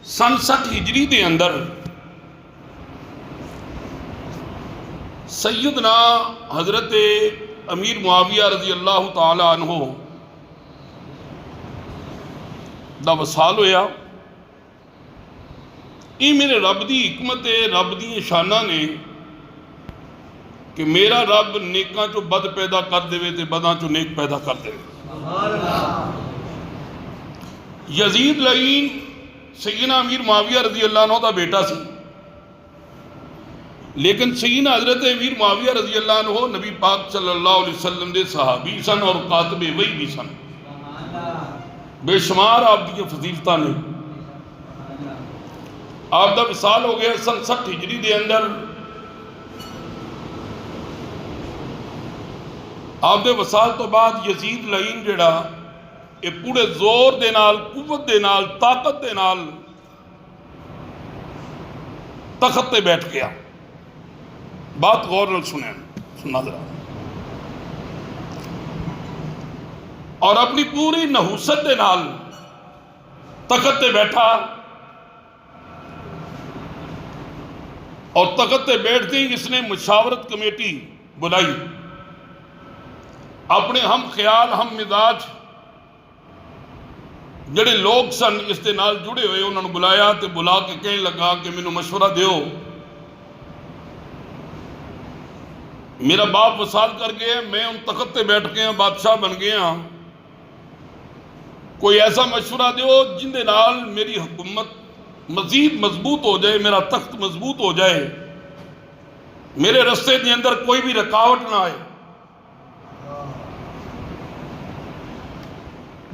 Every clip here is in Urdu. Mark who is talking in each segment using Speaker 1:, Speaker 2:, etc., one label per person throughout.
Speaker 1: سن 60 ہجری دے اندر سیدنا حضرت امیر معاویہ رضی اللہ تعالی عنہ دا وصال ہویا۔ یہ میرے رب دی حکمت ہے، رب دی شانہ نے کہ میرا رب نیکاں چو بد پیدا کر دے تے بداں چو نیک پیدا کر دے۔ یزید لعین سیدنا امیر معاویہ رضی اللہ عنہ دا بیٹا سی، لیکن سیدنا حضرت امیر معاویہ رضی اللہ عنہ نبی پاک صلی اللہ علیہ وسلم دے صحابی سن اور کاتب وحی بھی سن، بے شمار آپ دی فضیلتاں نے۔ آپ دا وصال ہو گیا سن 60 ہجری دے اندر۔ آپ دے وصال تو بعد یزید لعین جڑا یہ پورے زور دے نال، قوت دے نال، طاقت دے نال تخت تے بیٹھ گیا۔ بات غور نال سننا ذرا، اور اپنی پوری نحوست دے نال تخت تے بیٹھا، اور تخت تے بیٹھتے ہی اس نے مشاورت کمیٹی بلائی۔ اپنے ہم خیال ہم مزاج جڑے لوگ سن اس دے نال جڑے ہوئے انہوں نے بلایا، تے بلا کے کہنے لگا کہ مینوں مشورہ دیو، میرا باپ وصال کر گئے، میں ان تخت تے بیٹھ گیا، بادشاہ بن گیا، کوئی ایسا مشورہ دیو جن دے نال میری حکومت مزید مضبوط ہو جائے، میرا تخت مضبوط ہو جائے، میرے رستے دے اندر کوئی بھی رکاوٹ نہ آئے۔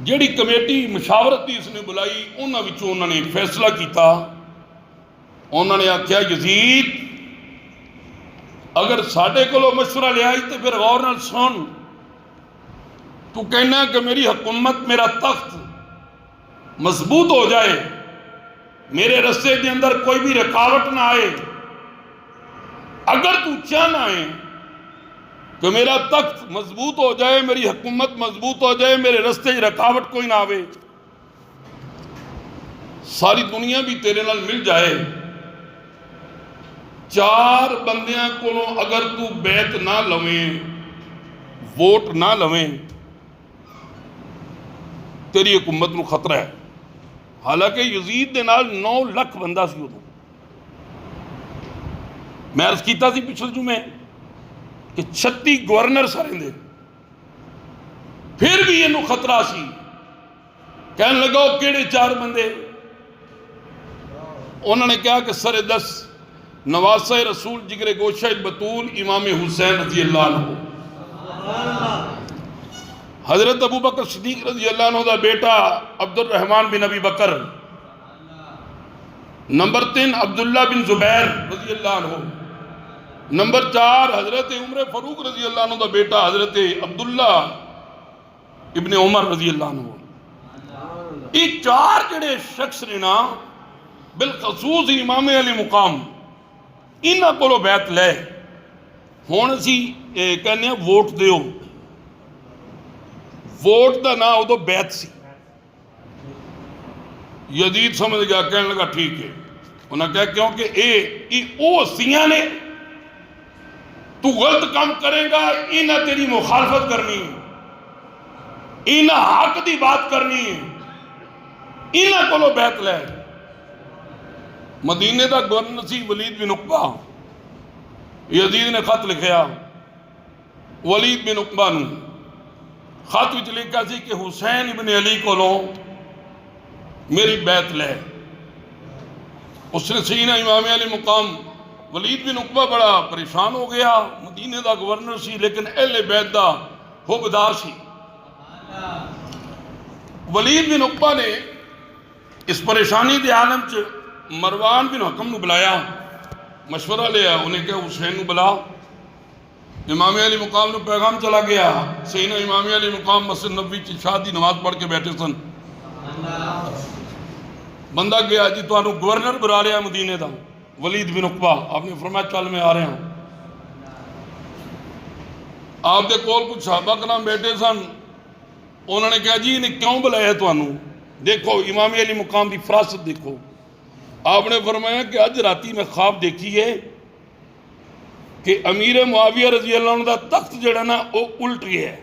Speaker 1: جیڑی کمیٹی مشاورت دی اس نے بلائی، انہوں نے ایک فیصلہ کیتا۔ انہوں نے آکھیا یزید اگر ساڑھے کلو مشورہ لے آئی تو پھر غور نال سن، تو کہنا کہ میری حکومت میرا تخت مضبوط ہو جائے، میرے رستے دے اندر کوئی بھی رکاوٹ نہ آئے، اگر تو چاہنا ہے کہ میرا تخت مضبوط ہو جائے، میری حکومت مضبوط ہو جائے، میرے رستے رکاوٹ کوئی نہ آوے، ساری دنیا بھی تیرے نال مل جائے، 4 بندیاں کو اگر تو بیعت نہ لویں، ووٹ نہ لویں، تیری حکومت نو خطرہ ہے۔ حالانکہ یزید دے نال 9 لاکھ بندہ سی ادوں۔ میں عرض کیتا سی پچھلے جمعے کہ 36 گورنر سارے دے، پھر بھی یہ خطرہ سی۔ کہنے لگا کیڑے 4 بندے؟ انہوں نے کہا کہ سر 10 نواسہ رسول جگر گوشہ بطول امام حسین رضی اللہ عنہ، حضرت ابو بکر صدیق رضی اللہ عنہ دا بیٹا عبد الرحمن بن ابی بکر، نمبر 3 عبداللہ بن زبیر رضی اللہ عنہ، نمبر 4 حضرت عمر فاروق رضی اللہ عنہ دا بیٹا حضرت عبداللہ ابن عمر رضی اللہ عنہ۔ یہ 4 جڑے شخص نے نا بالخصوص امام علی مقام، انہاں کولو بیعت لے۔ ہن اسی کہنے ووٹ دیو، ووٹ دا نا ادو بیعت سی۔ یزید سمجھ گیا، کہنے لگا ٹھیک ہے۔ انہوں نے کہا کیونکہ او ہستیاں نے، تو غلط کام کرے گا انہاں تیری مخالفت کرنی ہے، انہاں حق دی بات کرنی ہے، انہاں کولو بیعت لے۔ مدینے دا گورنر سی ولید بن عقبہ، یزید نے خط لکھیا ولید بن عقبہ نو، خط وچ لکھا سی کہ حسین ابن علی کولو میری بیعت لے۔ اس نے سینہ امام علی مقام ولید بن عقبہ بڑا پریشان ہو گیا، مدینے دا گورنر سی لیکن اہل بیت دا حقدار سی۔ ولید بن عقبہ نے اس پریشانی دے عالم چ مروان بن حکم نو بلایا، مشورہ لیا، انہیں کہا حسین نو بلا۔ امام علی مقام نو پیغام چلا گیا، سینہ امام علی مقام مسجد نبوی چ عشاء دی نماز پڑھ کے بیٹھے سن۔ بندہ گیا جی تانوں گورنر بلا لیا مدینے دا ولید بن عقبہ۔ آپ نے فرمایا چل میں آ رہا ہوں۔ آپ دے کول کچھ صحابہ کرام بیٹھے سن، انہوں نے کہا جی انہیں کیوں بلایا تانوں؟ دیکھو امام علی مقام دی فراست دیکھو، آپ نے فرمایا کہ اج راتی میں خواب دیکھی ہے کہ امیر معاویہ رضی اللہ عنہ دا تخت جڑا نا وہ الٹ گیا ہے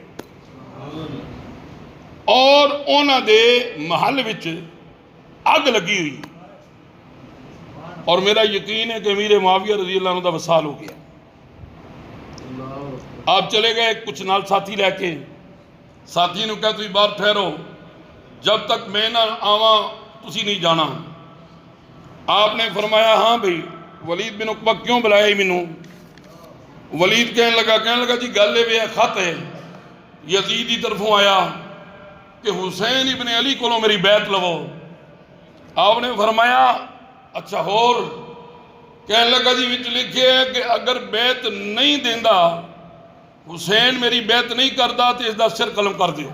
Speaker 1: اور اونا دے محل وچ اگ لگی ہوئی اور میرا یقین ہے کہ امیر معاویہ رضی اللہ عنہ دا وصال ہو گیا. آپ چلے گئے کچھ نال ساتھی لے کے, ساتھی نے کہا تھی باہر ٹھہرو, جب تک میں نہ آواں تسی نہیں جانا. آپ نے فرمایا ہاں بھئی ولید بن عقبہ کیوں بلایا ہی مینوں؟ ولید کہنے لگا جی گل یہ خط ہے یزید کی طرفوں آیا کہ حسین ابن علی کو میری بیعت لو. آپ نے فرمایا اچھا ہور؟ کہنے لگا جی وچ لکھے ہے کہ اگر بیعت نہیں دیندا, حسین میری بیعت نہیں کردا تو اس دا سر قلم کر دیو.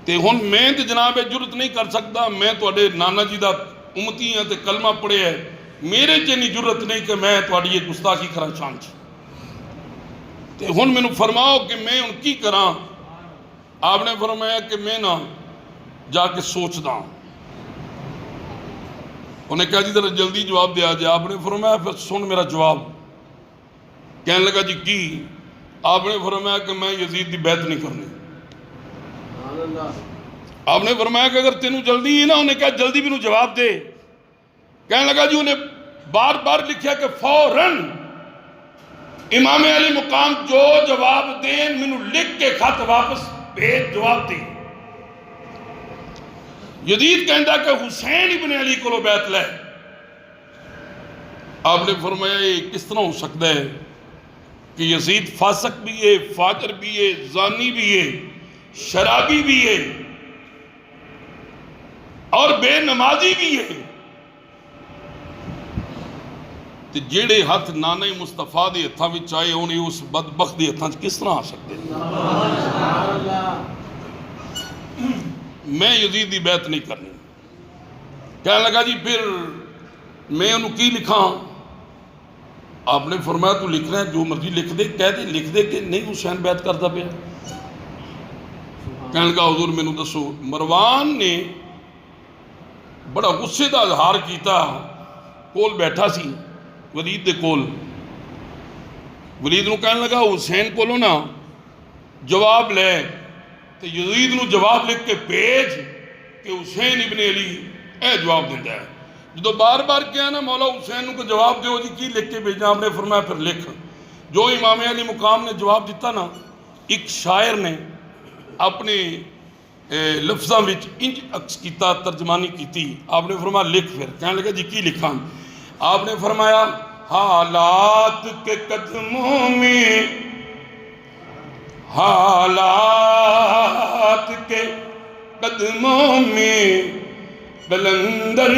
Speaker 1: تے ہن میں تے جناب جرت نہیں کر سکتا, میں تواڈے نانا جی دا امتی ہاں تے کلمہ پڑھے ہے, میرے چنی جرت نہیں کہ میں تواڈی یہ گستاخی کراں شان چ. تے ہن مینوں فرماؤ کہ میں ہن کی کراں؟ آپ نے فرمایا کہ میں نہ جا کے سوچدا. انہیں کہا جی ذرا جلدی جواب دیا جائے. آپ نے فرمایا پھر سن میرا جواب. کہنے لگا جی کی؟ آپ نے فرمایا کہ میں یزید دی بیعت نہیں کرنی. آپ نے فرمایا کہ اگر تینوں جلدی ہی نا, انہیں کہا جلدی بھی نو جواب دے. کہنے لگا جی انہیں بار بار لکھیا کہ فوراً امام علی مقام جو جواب دیں مینو لکھ کے خط واپس بھیج جواب دیں. یزید کہندا کہ حسین ابن علی کو بیعت لے. آپ نے فرمایا یہ کس طرح ہو سکتا ہے کہ یزید فاسق بھی ہے, فاجر بھی ہے, زانی بھی ہے, شرابی بھی ہے اور بے نمازی بھی ہے, تے جیڑے ہاتھ نانا مصطفیٰ دے ہتھاں وچ آئے انہیں اس بدبخت دے ہتھاں کس طرح آ سکتے ہیں؟ میں یزید دی بیعت نہیں کرنی. کہنے لگا جی پھر میں انہوں کی لکھاں؟ آپ نے فرمایا تو لکھ رہے ہیں جو مرضی لکھ دے. کہہ دے لکھ دے کہ نہیں حسین بیعت کرتا پیا. کہنے لگا حضور مینوں دسو. مروان نے بڑا غصے دا اظہار کیتا, کول بیٹھا سی ولید دے کول. ولید نو کہنے لگا حسین کولوں نا جواب لے تے یزید نو جواب لکھ کے بھیج کہ حسین ابن علی اے جواب دیندہ ہے. جدو بار بار کیا نا مولا حسین کو جواب دیو جی کی لکھ کے بھیجنا, آپ نے فرمایا پھر لکھ. جو امام علی مقام نے جواب دیتا نا, ایک شاعر نے اپنے لفظاں وچ انج عکس کیتا, ترجمانی کیتی. آپ نے فرمایا لکھ. پھر کہنے لگا جی کی لکھاں؟ آپ نے فرمایا حالات کے قدموں میں, حالات کے قدموں میں قلندر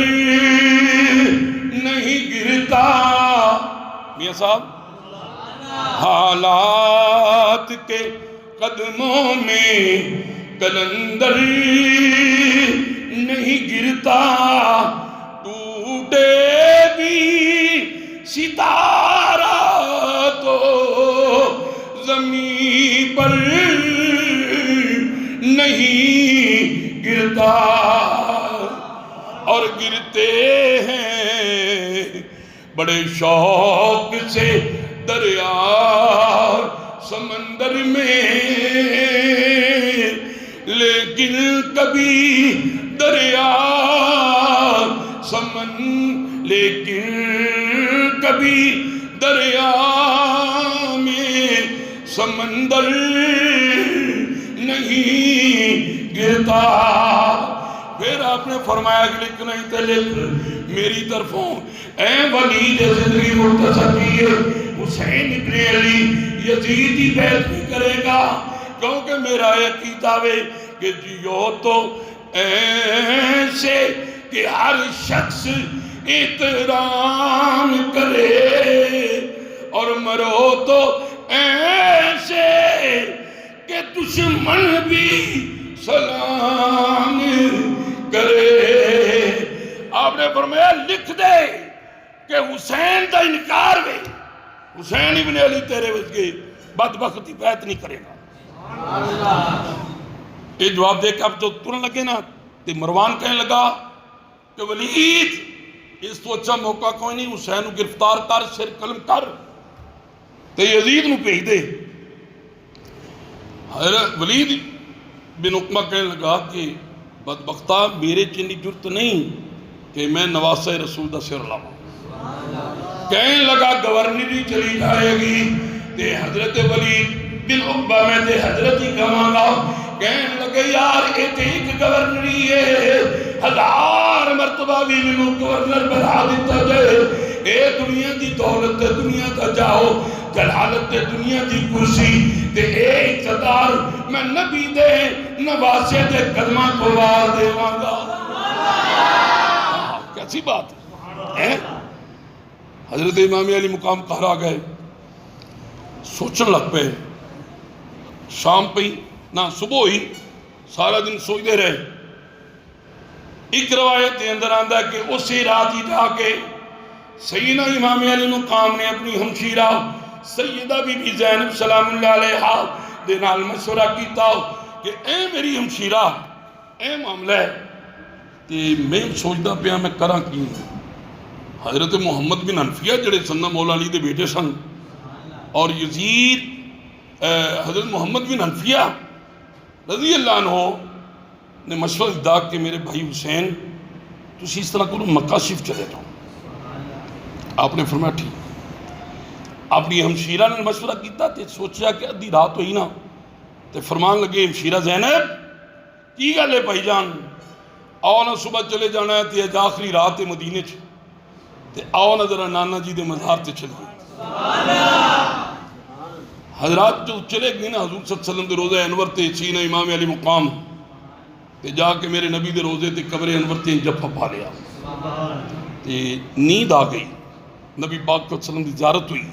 Speaker 1: نہیں گرتا. میاں صاحب, حالات کے قدموں میں قلندر نہیں گرتا, ٹوٹے بھی ستارہ تو زمین پر نہیں گرتا, اور گرتے ہیں بڑے شوق سے دریا سمندر میں, لیکن کبھی دریا لیکن کبھی دریا میں سمندر نہیں گرتا. پھر آپ نے فرمایا کہ لکھ نہیں تے لکھ میری طرفوں اے ولید زندگی مرتضی کی حسین ابن علی یزید کی بیعت نہیں کرے گا, کیونکہ میرا عقیدہ ہے کہ جیو تو ایسے کہ ہر شخص احترام کرے, اور مرو تو ایسے کہ دشمن بھی سلام کرے. آپ نے فرمایا لکھ دے کہ حسین دا انکار ہے, حسین ابن علی تیرے وچ گئے بدبختی بیعت نہیں کرے گا. یہ جواب دے کے اب جو ترن لگے نا, تے مروان کہنے لگا کہ ولید اس تو اچھا موقع کوئی نہیں، حسین کو گرفتار کر، سر قلم کر تے یزید نو بھیج دے۔ حضرت ولید بن عقبہ کہنے لگا کہ بدبختہ میرے چنی جرت نہیں کہ میں نواسہ رسول دا سر لاؤں۔ کہنے لگا گورنری چلی جائے گی تے حضرت ولید بن عقبہ میں تے حضرت ہی کہاں گا۔ کہنے لگے یار ایک گورنری ہے، 1000 مرتبہ بھی منو گورنر بنا دیتا جائے، اے دنیا دی دولت تے دنیا دا جاؤ، جلالت تے دنیا دی کرسی تے اے اقتدار میں نبی دے نواسے دے قدمہ کو وار دے مانگا۔ کیسی بات ہے؟ حضرت امام علی مقام کہا گئے، سوچن لگ پہ، شام پہ نہ صبح ہی سارا دن سوچ دے رہے۔ ایک روایت کے اندر آندہ ہے کہ اسی رات ہی جا کے سیدنا امام علی مقام نے اپنی ہمشیرہ سیدہ بی بی زینب سلام اللہ علیہ دے نال مشورہ کیتا کہ اے میری ہمشیرہ اے معاملہ ہے تے میں سوچدا پیا میں کراں کی۔ حضرت محمد بن حنفیہ جڑے سن مولا علی دے بیٹے سن، اور یزید حضرت محمد بن حنفیہ رضی اللہ عنہ نے مشورہ دا کہ میرے بھائی حسین تسی اس طرح کرو مکہ شریف چلے جاؤ۔ آپ نے فرمایا ٹھیک۔ اپنی ہمشیرہ نے مشورہ کیتا تے سوچیا کہ ادھی رات ہوئی نا تے فرمان لگے ہمشیرہ زینب کی گلے بھائی جان آؤ نہ صبح چلے جانا ہے تے اج آخری رات ہے مدینے چ تے آؤ نہ ذرا نانا جی دے مزار تے چلے۔ حضرات جو چلے گئے نا حضور صلی اللہ علیہ وسلم دے روزہ انور تے سینہ امام علی مقام تے جا کے میرے نبی دے روزے تے قبر انور تے جفا پا لیا تے نیند آ گئی۔ نبی پاک صلی اللہ علیہ وسلم دی زیارت ہوئی۔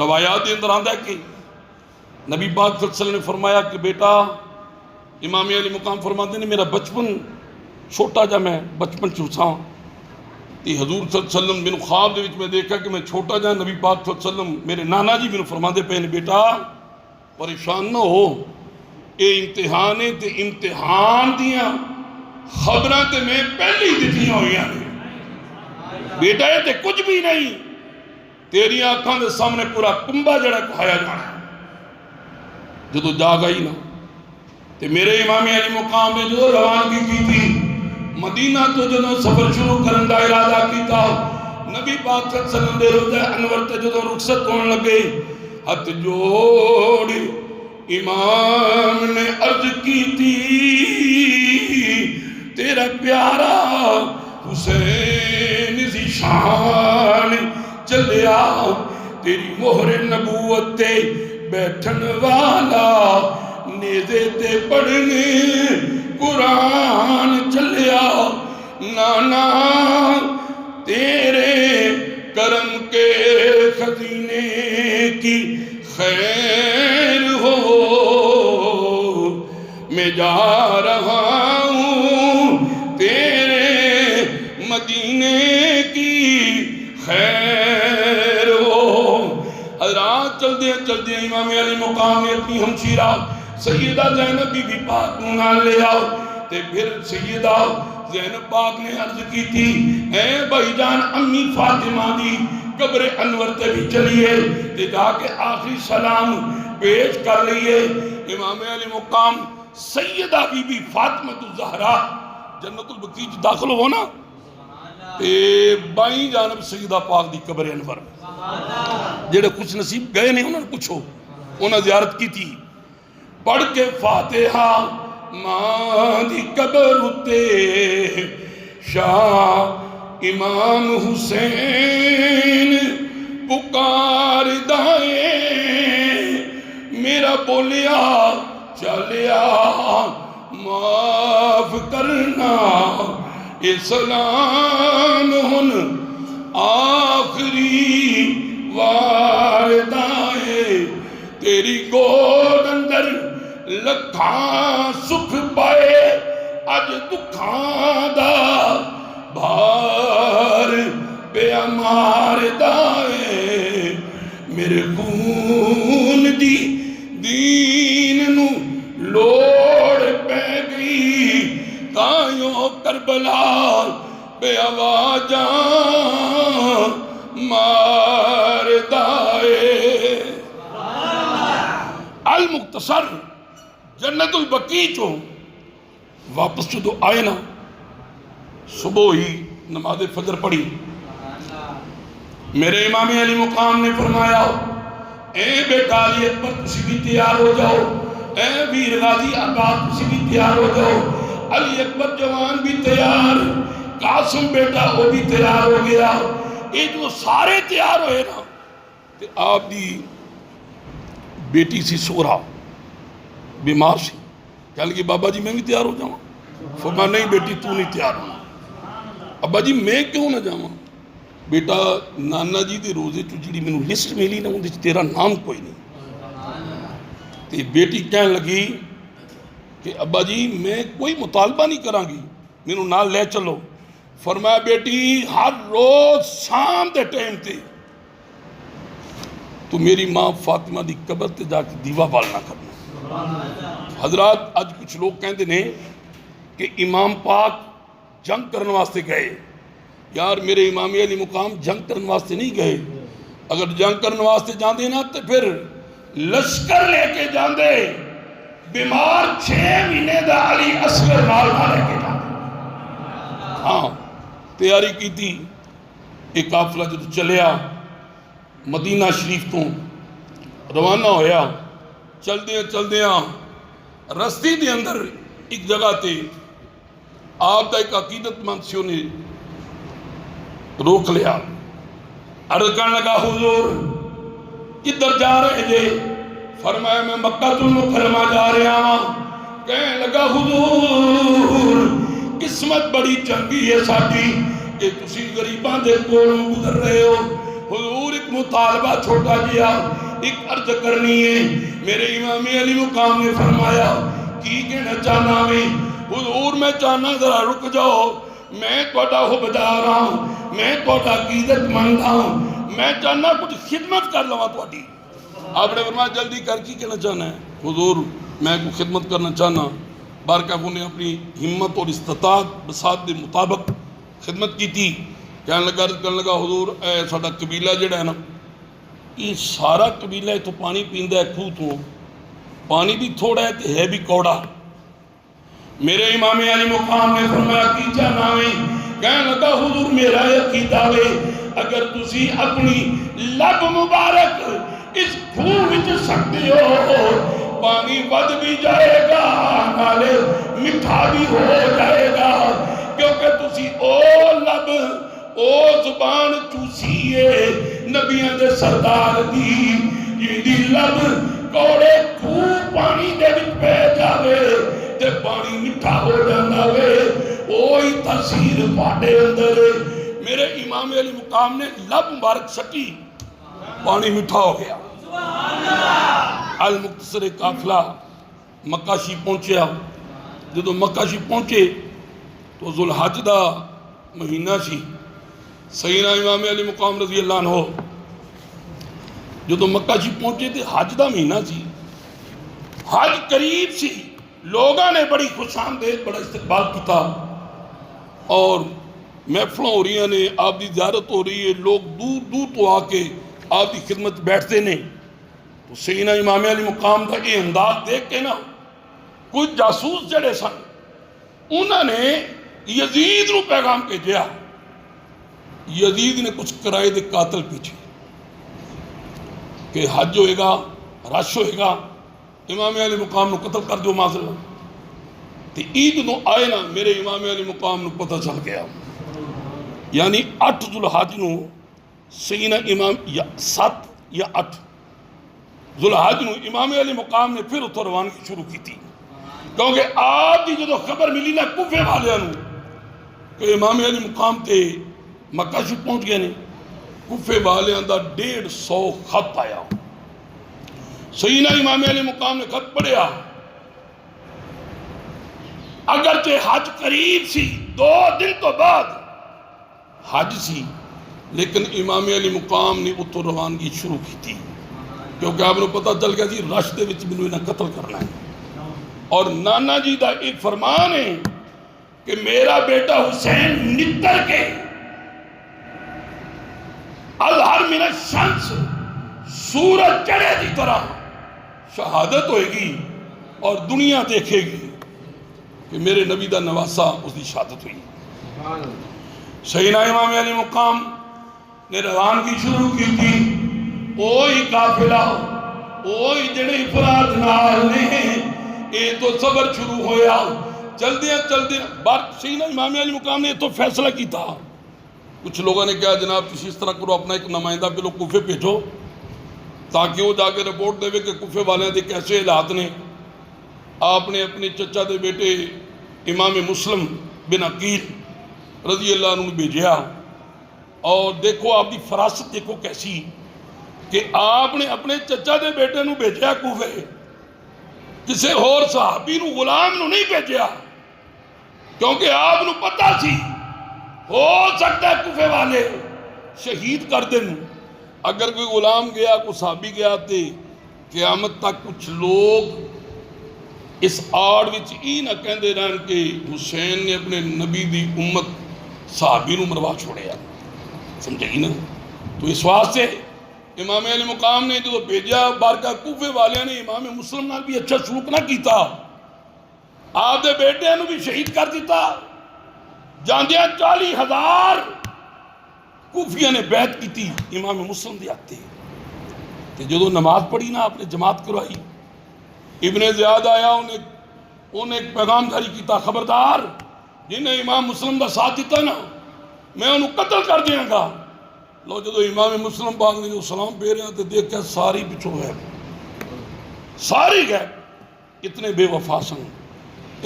Speaker 1: روایات دے اندر آندہ ہے کہ نبی پاک صلی اللہ علیہ وسلم نے فرمایا کہ بیٹا امام علی مقام فرماتے ہیں میرا بچپن چھوٹا جا میں بچپن چوساں تی حضور صلی اللہ علیہ وسلم بن خواب دے وچ میں دیکھا کہ میں چھوٹا جا نبی پاک صلی اللہ علیہ وسلم میرے نانا جی بن فرماتے پہنے بیٹا پریشان نہ ہو، اے امتحان ہے تے امتحان دیاں خبریں تے میں پہلی دیتیاں ہوئی ہیں بیٹا ہے تے کچھ بھی نہیں، تیری آنکھاں دے سامنے پورا کنبہ جڑا کھایا جانا ہے۔ جدو جاگ آئی نا تے میرے امام علی مقام نے جو روانگی کی تھی مدینہ تو جدو سفر شروع کرن دا ارادہ کیتا، نبی پاک صلی اللہ علیہ وسلم دے روزہ انور تے جدو رخصت ہونے لگے ہاتھ جوڑ امام نے عرض کی تھی تیرا پیارا حسین ذیشان چلیا تیری مہر نبوت تے بیٹھن والا نیزے تے پڑھنے قرآن چلیا نانا تیرے کرم کے خزینے کی خیر ہو میں جا رہا ہوں تیرے مدینے کی خیر ہو۔ حضرات چل دیا امام علی مقام نے اپنی ہمشیرہ سیدہ زینب بی بی پاک نال لے آؤ تے پھر سیدہ زینب پاک نے عرض کی تھی اے بھائی جان امی فاطمہ دی قبر انور تے بھی چلیے تے جا کے آخری سلام پیش کر لیے۔ امام علی مقام سیدہ بی بی فاطمہ الزہرا جنت البقیع داخل ہونا تے بائیں جانب سیدہ پاک دی قبر انور جڑے کچھ نصیب گئے نہیں انہوں نے پوچھو انہوں نے زیارت کی تھی پڑھ کے فاتحہ ماں دی قبر اتے شاہ امام حسین پکار دائے میرا بولیا چلیا معاف کرنا اسلام ہن آخری واردائے تیری گود اندر لکھاں سکھ پائے اج دکھاں دا بھار پہ مار دائے میرے خون دی دین نو لوڑ پہ گئی تائیوں کربلا آوازاں ماردا ہے۔ المختصر جنت البقیع چوں واپس جدو آئے نا، صبح ہی نماز فجر پڑھی، میرے امام علی مقام نے فرمایا اے بیٹا علی اکبر تسی بھی تیار ہو جاؤ، اے ویر غازی عباس تسی بھی تیار ہو جاؤ۔ علی اکبر جوان بھی تیار، قاسم بیٹا وہ بھی تیار ہو گیا۔ یہ جو سارے تیار ہوئے نا، تے آپ دی بیٹی سی سورا بیمار سی، کہہ لگی بابا جی میں بھی تیار ہو جاؤں؟ فرمایا نہیں بیٹی تو نہیں تیار ہونا۔ ابا جی میں کیوں نہ جاؤں؟ بیٹا نانا جی دے روزے چو جڑی میں نے لسٹ ملی نا، اندھے تیرا نام کوئی نہیں۔ تے بیٹی کہنے لگی کہ ابا جی میں کوئی مطالبہ نہیں کران گی، میں نے نال لے چلو۔ فرمایا بیٹی ہر روز شام دے ٹائم تے تو میری ماں فاطمہ دی قبر تے جا کے دیوا بالنا کرنا۔ حضرات آج کچھ لوگ کہندے نے کہ امام پاک جنگ کرنے واسطے گئے، یار میرے امام علی مقام جنگ کرنے واسطے نہیں گئے۔ اگر جنگ کرنے واسطے جاندے نا تو پھر لشکر لے کے جاندے، بیمار 6 مہینے دا علی اصغر نال نہ لے کے جاندے۔ ہاں تیاری کی تھی، ایک قافلہ جدو چلیا مدینہ شریف تو روانہ ہویا، چل دیاں رستی دے اندر ایک جگہ تے آپ دا ایک عقیدت مند سیوں نے روک لیا، عرض کرنے لگا حضور کدھر جا رہے جے؟ فرمایا میں مکہ المکرمہ جا رہا ہوں۔ کہنے لگا حضور قسمت بڑی چنگی ہے ساڈی کہ تسی غریباں دے کولوں گزر رہے ہو۔ حضور ایک مطالبہ چھوٹا جیا ایک عرض کرنی ہے۔ میرے امام علی مقام نے فرمایا کی کہنا چاہنا میں؟ حضور میں چاہنا ذرا رک جاؤ، میں توڑا حبدار ہوں، میں توڑا عقیدت مند ہوں، میں چاہنا کچھ خدمت کر لوں توڑی۔ آپ نے فرمایا جلدی کر کی کہنا چاہنا ہے؟ حضور میں کو خدمت کرنا چاہنا۔ بارکہ نے اپنی ہمت اور استطاعت بساط دے مطابق خدمت کی تھی۔ کہنے لگا حضور اے ساڑا قبیلہ جڑا ہے نا، یہ سارا قبیلہ ہے تو پانی پیندہ ہے کھو تو، پانی بھی تھوڑا ہے تو ہے بھی کوڑا۔ میرے امام علی مقام نے فرمایا کی چاہنا ہے؟ کہنے لگا حضور میرا عقیدہ ہے اگر تسی اپنی لب مبارک اس کھو وچ سکتے ہو، پانی ود بھی جائے گا نالے مٹھا بھی ہو جائے گا، کیونکہ تسی او لب او زبان چوسیے نبیان دے سردار دی لب کوڑے کھو پانی دے وچ پہ جاوے تے پانی مٹھا ہو جانا وے، اوہی تاثیر پاڑے اندر۔ میرے امام علی مقام نے لب مبارک سٹی، پانی مٹھا ہو گیا۔ المختصر قافلہ مکہ شی پہنچیا۔ جدو مکہ شی پہنچے تو ذوالحج دا مہینہ سی۔ سیدنا امام علی مقام رضی اللہ عنہ جدو مکہ شی پہنچے تھے حج دا مہینہ سی، حج قریب سی، لوگاں نے بڑی خوش آمدید بڑا استقبال کیتا اور محفلوں ہو رہی ہیں، آپ دی زیارت ہو رہی ہے، لوگ دور دور تو آ کے آپ دی خدمت بیٹھتے نے۔ تو سیدنا امام علی مقام دا یہ انداز دیکھ کے نا کچھ جاسوس جڑے سن انہوں نے یزید نو پیغام بھیجیا، یزید نے کچھ کرائے دے قاتل پیچھے کہ حج ہوئے گا، رش ہوئے گا، امام علی مقام نو قتل کر دو معذرہ۔ تے عید نو آئے نا میرے امام علی مقام نو پتہ چل گیا، یعنی 8 ذوالحج نو سیدنا امام 7 یا 8 ذوالحج نو امام علی مقام نے پھر اتھو روانگی شروع کی تھی، کیونکہ آپ دی جدو خبر ملی نا کوفے والے نو کہ امام علی مقام تے مکہ شو پہنچ گئے نے، کوفے والے اندر 150 خط آیا۔ سیدنا امام علی مقام نے خط پڑھیا، اگرچہ حج قریب سی، 2 دن تو بعد حج سی، لیکن امام علی مقام نے اتو روانگی شروع کی تھی، کیونکہ آپ نے پتہ چل گیا جی رش دے وچ منوں انہاں قتل کرنا ہے۔ اور نانا جی دا ایک فرمان ہے کہ میرا بیٹا حسین نتر کے اظہر من الشمس سورج چڑھے کی طرح شہادت ہوئے گی اور دنیا دیکھے گی کہ میرے نبی دا نواسا اس دی شہادت ہوئی۔ سیدنا امام علی مقام نے روانگی شروع کی تھی، اوہی قافلہ اوہی جڑے افراد نال نے، اے تو صبر شروع ہویا، چل دیا سیدنا امام علی مقام نے تو فیصلہ کی تھا۔ کچھ لوگوں نے کہا جناب کسی اس طرح کرو، اپنا ایک نمائندہ پہ لوگ کوفے بھیجو تاکہ وہ جا کے رپورٹ دے کہ کوفے والے دے کیسے حالات نے۔ آپ نے اپنے چچا دے بیٹے امام مسلم بن عقیل رضی اللہ عنہ بھیجیا، اور دیکھو آپ کی فراست دیکھو کیسی کہ آپ نے اپنے چچا دے بیٹے نو بھیجیا کوفے، کسے اور صحابی نو غلام نو نہیں بھیجیا، کیونکہ آپ نو پتہ سی ہو سکتا ہے کوفے والے شہید کر دیں۔ اگر کوئی غلام گیا کوئی صحابی گیا تے قیامت تک کچھ لوگ اس آڑ وچ ہی نہ کہندے رہن کہ حسین نے اپنے نبی دی امت صحابی نو مروا چھوڑیا، سمجھے گی نا؟ تو اس واسطے امام علی مقام نے جو بھیجا بارگاہ کوفے والے نے امام مسلم نال بھی اچھا سلوک نہ کیتا، آپ دے بیٹے نو بھی شہید کر دیتا۔ جاندیاں 40,000 کوفیہ نے بیعت کی تھی امام مسلم دی آتے، کہ جدو نماز پڑھی نا آپ نے جماعت کروائی، ابن زیاد آیا انہیں ایک پیغام جاری کیتا، خبردار جنہیں امام مسلم دا ساتھ دیتا نا میں انہوں قتل کر دیا گا۔ لو جدو امام مسلم پاک نے جو سلام پہ رہے ہیں تو دیکھا ساری پچھو ہے، ساری گئے، اتنے بے وفا سن۔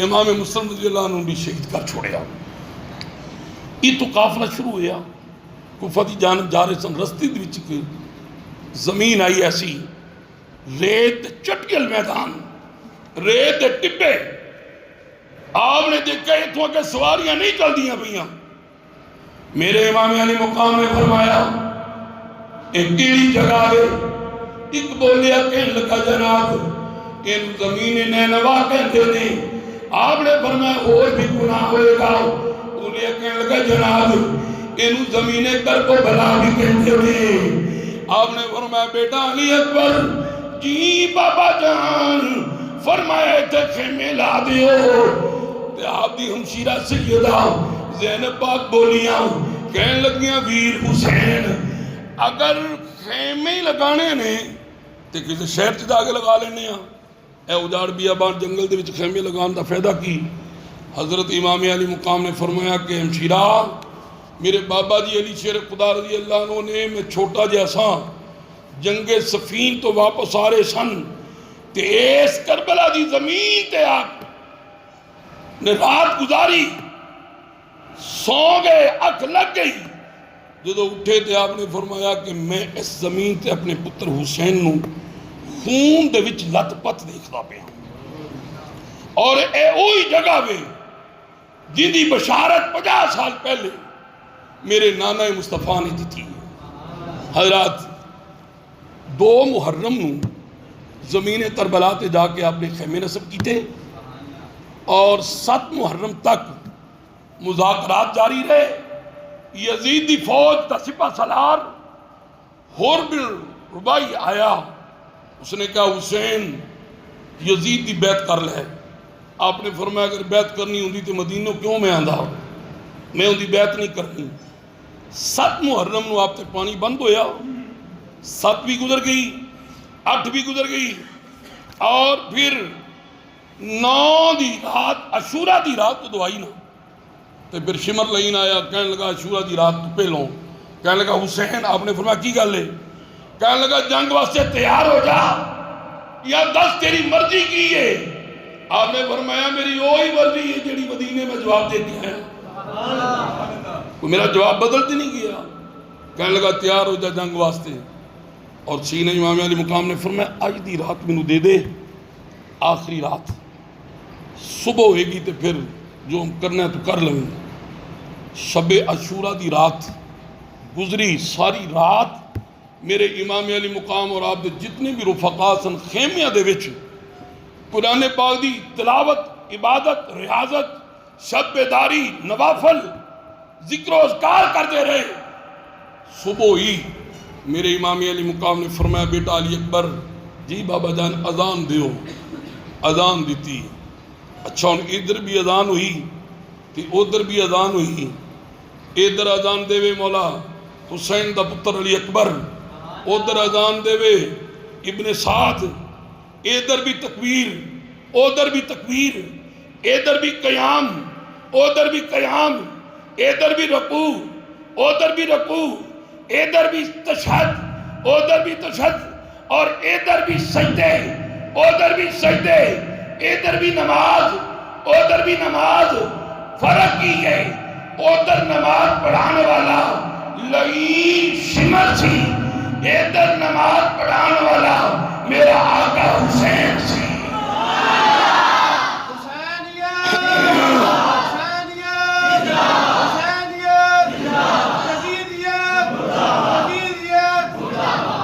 Speaker 1: امام مسلم رضی اللہ عنہ بھی شہید کر چھوڑیا۔ یہ تو قافلہ شروع ہویا، کوفہ دی جانب جا رہے سن، رستے دی وچ زمین آئی ایسی، ریت چٹکل میدان، ریت ٹپے، آپ نے دیکھا اتھوں کے سواریاں نہیں چل دیاں پئیاں۔ میرے امام علی مقام نے فرمایا ایک کیڑی جگہ ہے، ایک بولیا کہن لگا جناب ان زمین نینوا کہتے نے، آپ نے فرمایا اور بھی گناہ ہوئے گا، بولیا کہن لگا جناب ان زمین کرب و بلا بھی کہتے نے، آپ نے فرمایا بیٹا علی اکبر جی بابا جان، فرمایا تھے خیمے لا دیو، تے آپ دی ہمشیرہ سیدہ زینب پاک بولیاں کہنے لگیاں ویر حسین اگر خیمے ہی لگانے نے تے کسی شہر چیز آگے لگا لینے ہیں، اے اجاڑ بیابان جنگل دے وچ خیمے لگان دا فائدہ کی؟ حضرت امام علی مقام نے فرمایا کہ ہمشیرہ میرے بابا جی علی شیر خدا رضی اللہ عنہ نے میں چھوٹا جیسا جنگ صفین تو واپس آرے سن تے اس کربلا دی زمین تے آگ نے رات گزاری، سو گئے، اکھ لگ گئی، جدو اٹھے تھے آپ نے فرمایا کہ میں اس زمین تے اپنے پتر حسین نو خون دے وچ لت پت دیکھتا پیا، اور اے اوہی جگہ میں جن دی بشارت 50 سال پہلے میرے نانا مصطفیٰ نے دی تھی۔ حضرات 2 محرم نو زمین کربلا تے جا کے آپ نے خیمے نصب کیتے، اور 7 محرم تک مذاکرات جاری رہے۔ یزید دی فوج دا سپہ سالار حر بن رباعی آیا، اس نے کہا حسین یزید دی بیعت کر لے۔ آپ نے فرمایا اگر بیعت کرنی ہوندی تو مدینہ کیوں میں آندھا، میں ان دی بیعت نہیں کرنی۔ 7 محرم نو آپ تے پانی بند ہویا، 7 بھی گزر گئی، 8 بھی گزر گئی، اور پھر 9 دی رات عاشورہ دی رات تو دعائی نا، تو پھر شمر لئین آیا کہنے لگا عاشورہ دی رات تو پہلوں، کہنے لگا حسین، آپ نے فرمایا کی گل ہے؟ کہنے لگا جنگ واسطے تیار ہو جا یا 10 تیری مرضی کی ہے؟ آپ نے فرمایا میری وہی مرضی ہے جڑی مدینے میں جواب دیتی ہے، میرا جواب بدلتی نہیں کیا۔ کہنے لگا تیار ہو جا جنگ واسطے، اور سینہ امام علی مقام نے فرمایا آج دی رات میں نو دے دے، آخری رات، صبح ہوئے گی تو پھر جو ہم کرنا ہے تو کر لیں۔ شب عاشورہ دی رات گزری، ساری رات میرے امام علی مقام اور آپ دے جتنے بھی رفقا سن خیمیاں دے وچ قرآن پاک دی تلاوت، عبادت، ریاضت، شب بیداری، نوافل، ذکر و اذکار کرتے رہے. صبح ہی میرے امام علی مقام نے فرمایا بیٹا علی اکبر جی بابا جان اذان دیو. اذان دیتی. اچھا ہوں ادھر بھی اذان ہوئی کہ ادھر بھی اذان ہوئی. ادھر اذان دے وے مولا حسین دا پتر علی اکبر، ادھر اذان دے وے ابن سعد، ادھر بھی تکبیر، ادھر بھی تکبیر، ادھر بھی قیام، ادھر بھی قیام، ادھر بھی رکوع، ادھر بھی رکوع، ادھر بھی تشہد، ادھر بھی تشہد، اور ادھر بھی سجدے، ادھر بھی سجدے، ادھر بھی نماز، ادھر بھی نماز. فرق کی ہے ادھر نماز پڑھانے والا لعین شمر سی، ادھر نماز پڑھانے والا میرا آقا حسین سی.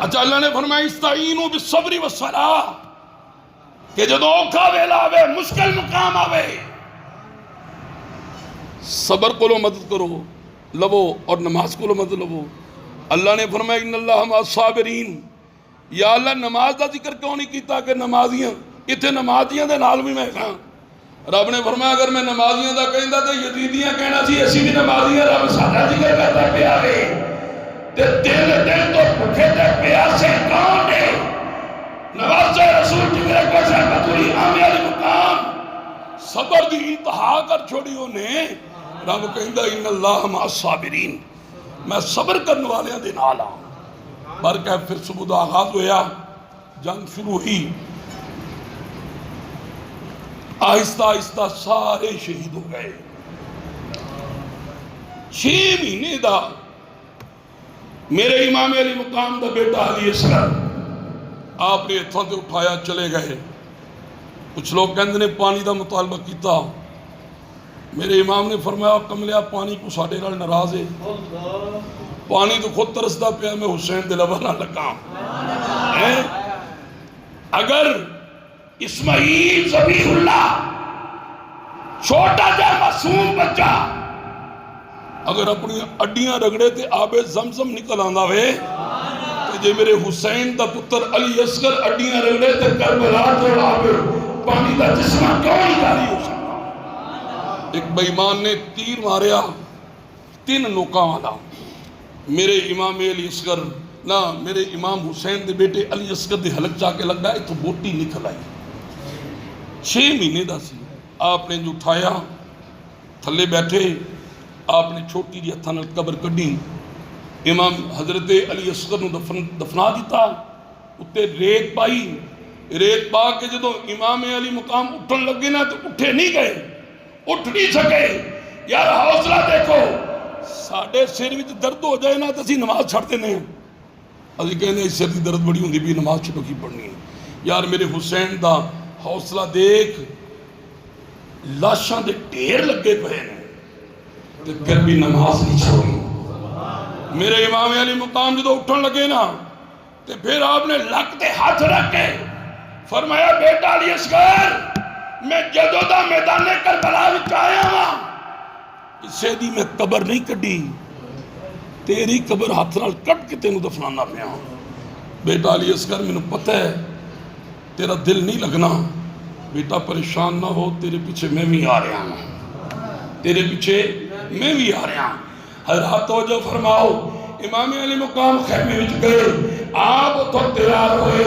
Speaker 1: اچھا اللہ نے فرمایا استعینوا بالصبر والصلاۃ کہ جدو اوکھا ویلا آوے، مشکل مقام آوے، صبر کو لو مدد کرو لو اور نماز کو لو مدد لو. اللہ نے فرمایا ان اللہ مع الصابرین. یا اللہ نماز دا ذکر کیوں نہیں کیتا کہ نمازیاں اتنے نمازیاں دے نال بھی میں کہاں. رب نے فرمایا اگر میں نمازیاں دا کہندا تے یزیدیاں کہنا سی اسی بھی نمازیاں. رب ساڈا ذکر کرتا پیا وے تے دل تو بھوکے تے پیاسے کون نے. نواز رسول ٹکرے کو شہبتوری عامی علی مقام صبر دی انتہا کر چھوڑی انہیں. رب کہندا ان اللہ مع الصابرین، میں صبر کرنے والے دے نال ہاں. برکہ پھر صبح دا آغاز ہویا، جنگ شروع ہوئی. آہستہ آہستہ سارے شہید ہو گئے. 6 مہینے دا میرے امام علی مقام دا بیٹا علی اصغر آپ نے اتھوں تے اٹھایا چلے گئے. کچھ لوگ کہندے نے پانی دا مطالبہ کیتا. میرے امام نے فرمایا کملیا پانی کو ساڈے نال ناراض ہے، پانی تو خود ترسدا پیا میں حسین دے لبا نہ لگا. اگر اسماعیل ذبیح اللہ چھوٹا جا معصوم بچہ اگر اپنی اڈیاں رگڑے تے آب زمزم نکل آندا وے تے جے میرے حسین دا پتر علی اصغر اڈیاں رگڑے تے کربلا تو آب پانی دا جسمہ کیوں نہیں جاری ہو سکتا. ایک بے ایمان نے تیر ماریا 3 نوکاں والا. میرے امام علی اصغر نہ میرے امام حسین دے بیٹے علی اصغر دے حلق جا کے لگا ہے تو بوٹی نکل آئی. 6 مہینے دا سی. آپ نے جو اٹھایا تھلے بیٹھے، آپ نے چھوٹی جی ہتھاں نال قبر کڈی. امام حضرت علی اصغر نو دفنا دیتا. اتے ریت پائی. ریت پا کے جدو امام علی مقام اٹھن لگے نا تو اٹھے نہیں گئے، اٹھ نہیں سکے. یار حوصلہ دیکھو، ساڑھے سر وچ درد ہو جائے نا تو اسی نماز چھڑتے نہیں. ابھی کہنے اس سر دی درد بڑی ہوندی بھی نماز چھڑو کی پڑھنی ہے. یار میرے حسین دا حوصلہ دیکھ، لاشاں دے ڈھیر لگے پے نے تے پھر بھی نماز نہیں چھوڑی. میرے امام علی مقام جدو اٹھن لگے نا تے پھر آپ نے لک تے ہاتھ رکھ کے فرمایا بیٹا علی اصغر میں جدو دا میدان کربلا وچ آیا ہاں، کسے دی میں قبر نہیں کڈی، تیری قبر ہاتھ نال کٹ کے تینوں دفنانا پیا. بیٹا علی اصغر مینوں پتہ ہے تیرا دل نہیں لگنا. بیٹا پریشان نہ ہو، تیرے پیچھے میں بھی آ رہا ہوں، تیرے پیچھے میں بھی آ رہا ہوں. حضرات توجہ فرماؤ. امام علی مقام خیمے وچ گئے، آپ تو تیار ہوئے.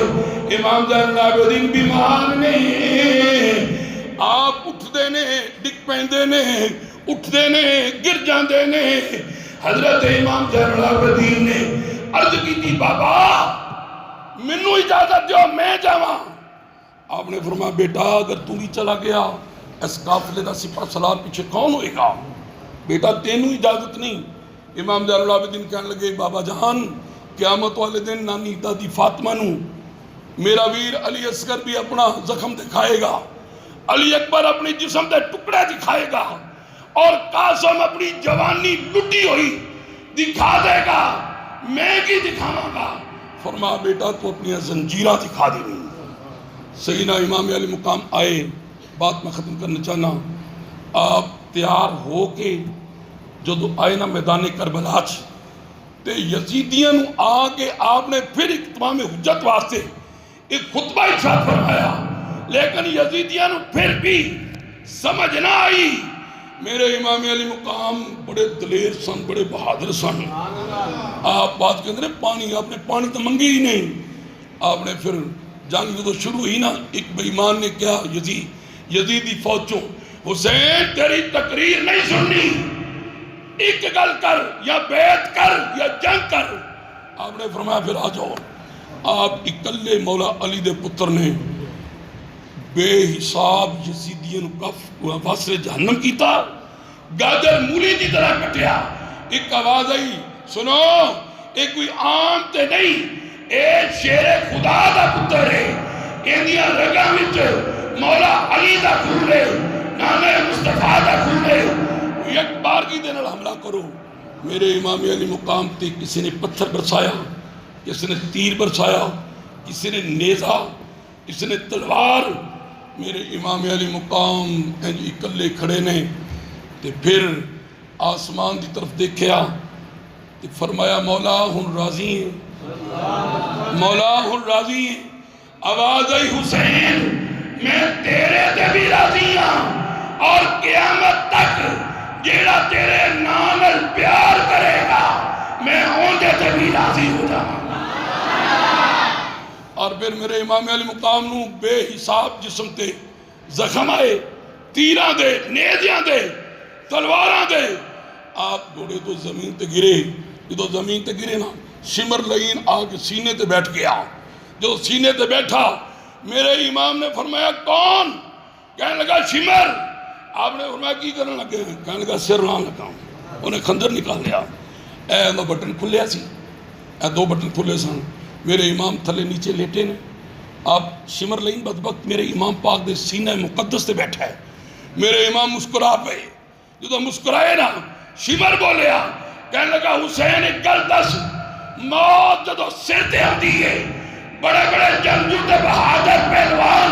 Speaker 1: امام زین العابدین بیمار نے، آپ اٹھتے نے ڈگ پیندے نے، اٹھتے نے گر جاندے نے. حضرت امام زین العابدین نے عرض کی تھی بابا منو اجازت دیو میں جاواں. آپ نے فرمایا بیٹا اگر تو بھی چلا گیا اس قافلے دا سپاہ سالار پیچھے کون ہوئے گا؟ بیٹا تینوں اجازت نہیں. امام زین العابدین کہنے لگے بابا جان قیامت والے دن نانی دادی فاطمہ نو میرا ویر علی اصغر بھی اپنا زخم دکھائے گا، علی اکبر اپنی جسم دے ٹکڑے دکھائے گا، اور قاسم اپنی جوانی لٹی ہوئی دکھا دے گا. میں کی دکھاواں گا؟ فرمایا بیٹا تو اپنی زنجیرہ دکھا دیں. سیدنا امام علی مقام آئے. بات میں ختم کرنا چاہنا. آپ تیار ہو کے جدو آئے نا میدان کربلا تے یزیدیاں نو آگے آپ نے پھر ایک تمام حجت واسطے ایک خطبہ ارشاد فرمایا، لیکن یزیدیاں نو پھر بھی سمجھ نہ آئی۔ میرے امام علی مقام بڑے دلیر سن، بڑے بہادر سن۔ آپ بات کے اندر پانی، آپ نے پانی تو منگی ہی نہیں۔ آپ نے پھر جنگ تو شروع ہی نا، ایک بے ایمان نے کیا یزیدی فوجوں، حسین تیری تقریر نہیں سننی، ایک گل کر، یا بیعت کر یا جنگ کر۔ آپ نے فرمایا پھر آ جاؤ۔ آپ اکلے مولا علی دے پتر نے بے حساب یزیدیوں کا واسر جہنم کیتا، گاجر مولی دی طرح کٹیا۔ ایک آواز آئی، سنو، ایک کوئی عام تے نہیں، اے شیر خدا دا پتر ہے، اندیاں رگاں وچ مولا علی دا خون ہے، نانے مصطفیٰ دا خون ہے، یک بارگی دے نال حملہ کرو۔ میرے امام علی مقام تے کسی نے پتھر برسایا، کسی نے تیر برسایا، کسی نے نیزہ، کسی نے تلوار۔ میرے امام علی مقام اکلے کھڑے نے تے پھر آسمان دی طرف دیکھیا تے فرمایا مولا ہن راضی ہیں، مولا ہن راضی ہیں۔ آواز آئی، حسین میں تیرے تے بھی راضی ہاں، اور قیامت تک جیڑا تیرے نام پیار کرے گا میں اوندے تے بھی راضی ہو جاؤں۔ اور پھر میرے امام علی مقام نو بے حساب جسم تے زخم آئے، تیراں دے، نیزیاں دے، تلواراں دے۔ آپ گھوڑے تو زمین تے گرے، جدو زمین تے گرے نا شمر لئین آگے سینے تے بیٹھ گیا۔ جو سینے تے بیٹھا میرے امام نے فرمایا کون؟ کہنے لگا شمر۔ آپ نے فرمایا کی کرنے لگے؟ کہنے لگا سر لان لگا۔ انہیں خنجر نکال لیا، اے میں بٹن کھلیا سی، اے دو بٹن کھلے سن۔ میرے امام تھلے نیچے لیٹے نے، آپ شمر لئین بدبخت میرے امام پاک دے سینہ مقدس تے بیٹھا ہے۔ میرے امام مسکرا پہ، جدو مسکرائے نا شمر بولیا، کہنے لگا حسین ایک گل دس، موت جدو سر تے آتی ہے بڑے بڑے جنگجو تے بہادر پہلوان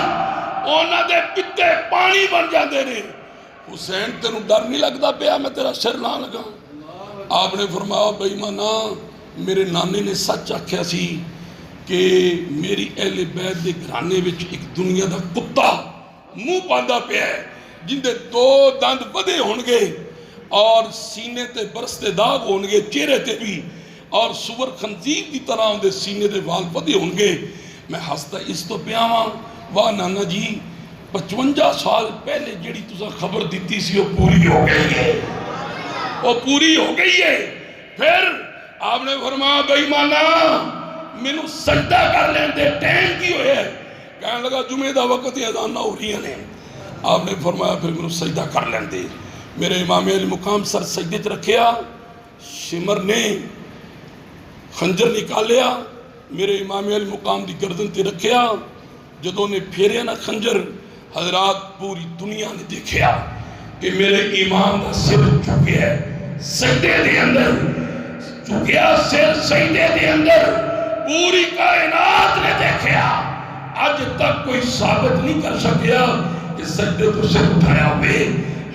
Speaker 1: اونا دے پتے پانی بن جاندے نے، حسین تینوں ڈر نہیں لگتا پیا میں تیرا سر نہ لگا؟ آپ نے فرمایا بھائی مانا میرے نانے نے سچ آکھیا سی کہ میری اہل بیت دے گھرانے وچ ایک دنیا دا کتا منہ پاندا پیا ہے جن دے دو دند ودے ہونگے اور سینے تے برستے داغ ہونگے چہرے تے بھی، اور سور خنزیر دی طرح ہوں دے سینے دے وال ودے ہونگے۔ میں ہستا اس تو پیاواں، واہ نانا جی 55 سال پہلے جیڑی تسا خبر دیتی سی وہ پوری ہو گئی ہے، وہ پوری ہو گئی ہے۔ پھر آپ نے فرمایا بھائی مانا مینوں سجدہ کر لیں دے، ٹائم کی ہوئے ہے؟ کہنے لگا جمعہ دا وقت اذان نہ ہو رہی ہیں۔ آپ نے فرمایا پھر مینوں سجدہ کر لیں دے۔ میرے امام علی مقام سر سجدے چ رکھیا، شمر نے خنجر نکالیا، میرے امام علی مقام دی گردن تے رکھیا۔ جدوں نے پھیریا نا خنجر، حضرات پوری دنیا نے دیکھیا کہ میرے امام دا سر چکیا ہے سجدے دے اندر، چکیا سر سجدے دے اندر، پوری کائنات نے دیکھیا۔ آج تک کوئی ثابت نہیں کر سکیا کہ سجدے تو سر اٹھایا ہوئے۔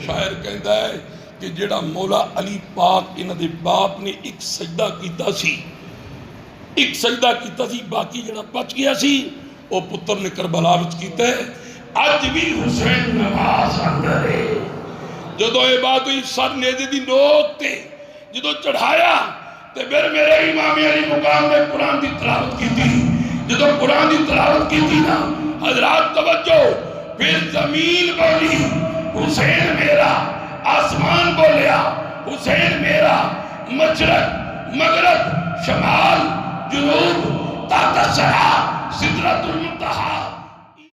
Speaker 1: شاعر کہندا ہے کہ جڑا مولا علی پاک انہاں دے باپ نے ایک سجدہ کیتا سی، ایک سجدہ کیتا سی، باقی جڑا بچ گیا سی وہ پتر نے کربلا وچ کیتا ہے۔ اج بھی حسین نماز اندر ہے۔ جدو یہ بات ہوئی سر نیزے دی نوک تے جدو چڑھایا تے پھر میرے امام علی مقام نے قرآن دی تلاوت کی تھی۔ جدو قرآن دی تلاوت کی تھی نا حضرات توجہ، پھر زمین بولی حسین میرا، آسمان بولیا حسین میرا، مشرق مغرب شمال جنوب تحت الثری سدرۃ المنتہی